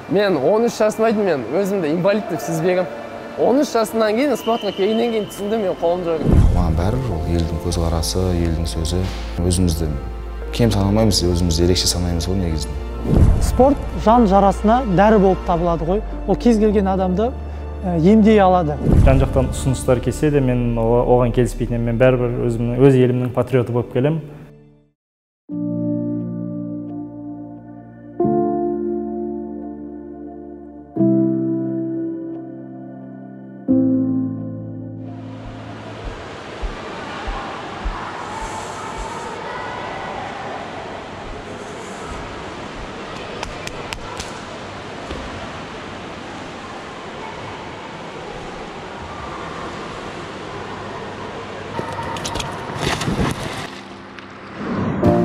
Мен 13 жасымдайdım, мен өзімді инвалид деп сезбегем. 13 жасымдан кейін спортқа келгеннен кейін түсіндім, мен қолым жоқ екен. Маған бәрібір ол елдің көзқарасы, елдің сөзі. Өзімізді кем санамаймыз, өзімізді ерекше санаймыз ғой негізінде. Спорт жан жарасына дәрі болып табылады ғой. Ол кез келген адамды емдей алады. Жан-жақтан ұсыныстар келсе де мен оған келіспейтінмін. Мен бәрібір өз елімнің патриоты болып келем.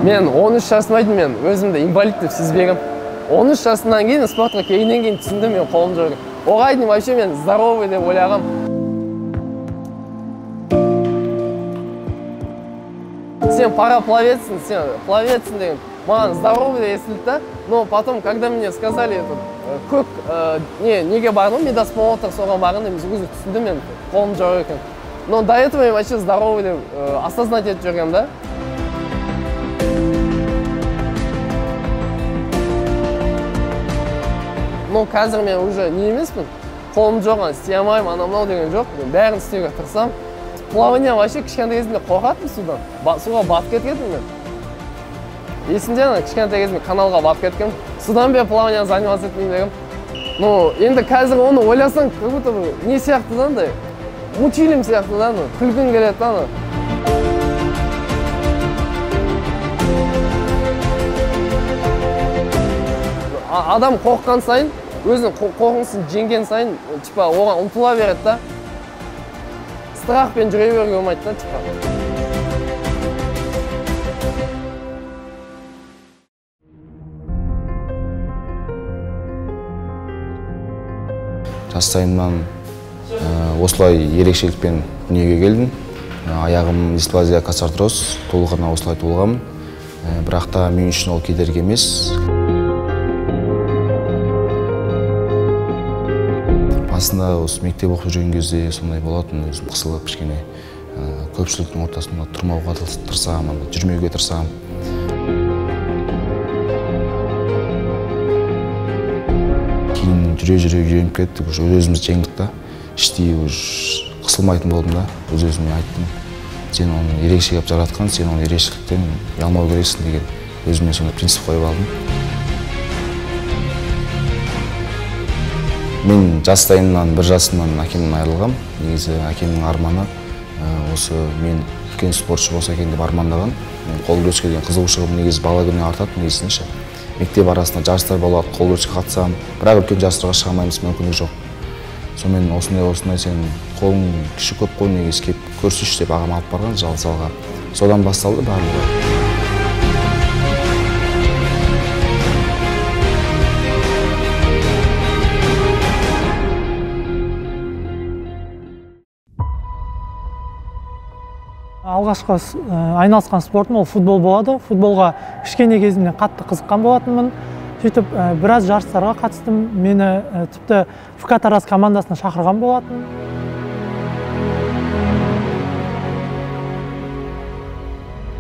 Мен 13 жасымдайdım, мен өзімді инвалид деп сезбегем. 13 жасымдан кейін спортқа келгеннен кейін түсіндім, мен қолым жоқ екен. Оған дейін вообще мен здоровый деп ойлағам. Сен парапловецсің, сен пловецсің деген. Маған здоровый деп естілді да. Но потом, когда мне сказали, көк неге бардым, медосмотр соған бардым, мен өзі түсіндім, мен қолым жоқ екен. Но до этого мен вообще здоровый деп осознать етіп жүргем да. Но қазір мен уже не емеспін, қолым жоқ, істей алмаймын, анау деген жоқ, мен бәрін істеуге тырысам. Плавание вообще кішкентай кезімде қорқатынмын судан, суға батып кеткенмін мен. Есімде кішкентай кезімде каналға батып кеткенмін, судан бері плавание заниматься етпеймін дегем. Но енді қазір оны ойласаң, как будто не сияқты да, андай, мультфильм сияқты да, күлгің келеді да. Адам қорыққан сайын, өзінің қорқынысын жеңген сайын, типа, оған ұмтыла береді да. Страхпен жүре беруге болмайды да, типа. Жастайымнан осылай ерекшелікпен дүниеге келдім. Аяғым дисплазия косартроз, толығына осылай туылғанмын. Бірақ та мен үшін ол кедергі емес. Басында осы мектеп оқып жүрген кезде сондай болатын, өзім қысылып кішкене көпшіліктің ортасында тұрмауға тырысам, жүрмеуге тырысам. Кейін жүре үйреніп кеттік, өзімізді жеңдік та, іштей қысылмайтын болдым да, өзіме айттым. Сен оны ерекше қылып жаратқан, сен оны ерекшеліктен ұялмау керексің деген өзіме сондай принцип қойып алдым. Мен жастайымнан, бір жасымнан әкемнен айырылғам. Негізі әкемнің арманы осы мен үлкен спортшы болса екен деп армандаған. Қол күреске деген қызығушылығым негізі бала күннен артады, негізінше. Мектеп арасында жарыстар болады, қол күреске қатысам, бірақ үлкен жарыстарға шыға алмаймыз, мүмкіндік жоқ. Сонымен осындай сен қолың кіші көп қой, негізі келіп көрсінші деп ағам алып барған залға. Содан басталды барлығы. Алғашқы айналысқан спортым ол футбол болады. Футболға кішкене кезімнен қатты қызыққан болатынмын. Сөйтіп біраз жарыстарға қатыстым. Мені тіпті ФК Тараз командасына шақырған болатын.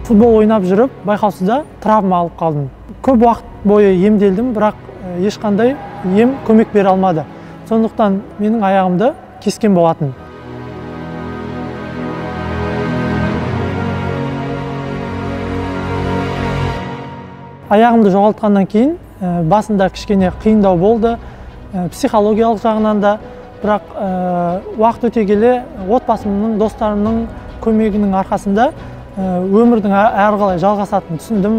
Футбол ойнап жүріп, байқаусызда травма алып қалдым. Көп уақыт бойы емделдім, бірақ ешқандай ем көмек бере алмады. Сондықтан менің аяғымды кескен болатын. Аяғымды жоғалтқаннан кейін басында кішкене қиындау болды, психологиялық жағынан да, бірақ уақыт өте келе отбасымның, достарымның көмегінің арқасында өмірдің әрі қарай жалғасатынын түсіндім.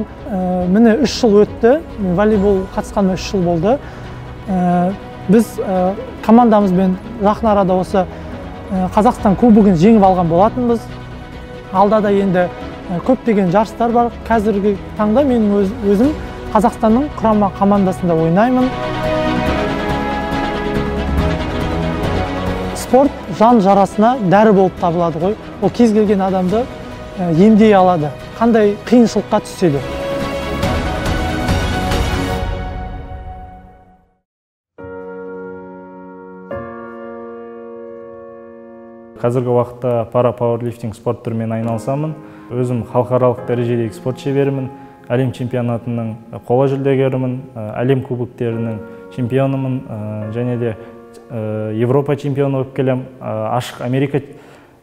Міне 3 жыл өтті, волейбол қатысқаныма 3 жыл болды. Біз командамызбен жақын арада осы Қазақстан кубогын жеңіп алған болатынбыз. Алда да енді көптеген жарыстар бар. Қазіргі таңда менің өзім Қазақстанның құрама командасында ойнаймын. Спорт жан жарасына дәрі болып табылады ғой. Ол кез келген адамды емдей алады, қандай қиыншылыққа түссе де. қазіргі уақытта пара пауэрлифтинг спорт түрімен айналысамын. Өзім халықаралық дәрежедегі спорт шеберімін, әлем чемпионатының қола жүлдегерімін, әлем кубоктерінің чемпионымын, және де Европа чемпионы болып келем, ашық Америка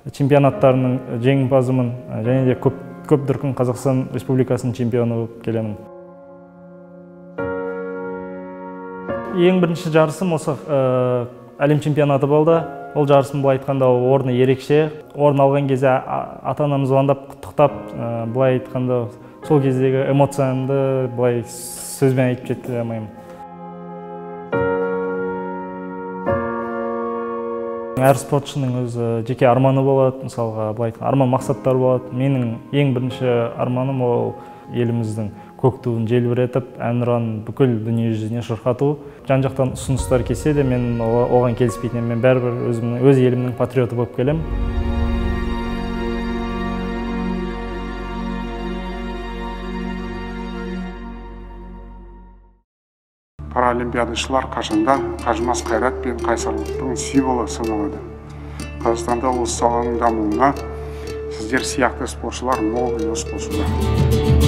чемпионаттарының жеңімпазымын, және де көп дүркін Қазақстан Республикасының чемпионы болып келемін. Ең бірінші жарысым осы әлем чемпионаты болды. Ол жарысым былай айтқанда орны ерекше. Орын алған кезде ата-анам звондап, құттықтап, былай айтқанда сол кездегі эмоциямды былай сөзбен айтып жете алмаймын. Әр спортшының өз жеке арманы болады, мысалға былай айтқанда арман мақсаттар болады. Менің ең бірінші арманым ол еліміздің көк туын желбіретіп, әнұранын бүкіл дүние жүзіне шырқату. Жан-жақтан ұсыныстар келсе де, мен оған келіспейтінмін. Мен бәрібір өз елімнің патриоты болып келем. Паралимпиадашылар қашанда қажымас қайрат пен қайсарлықтың символы саналады. Қазақстанда осы саланың дамуына сіздер сияқты спортшылар мол үлес қосуда.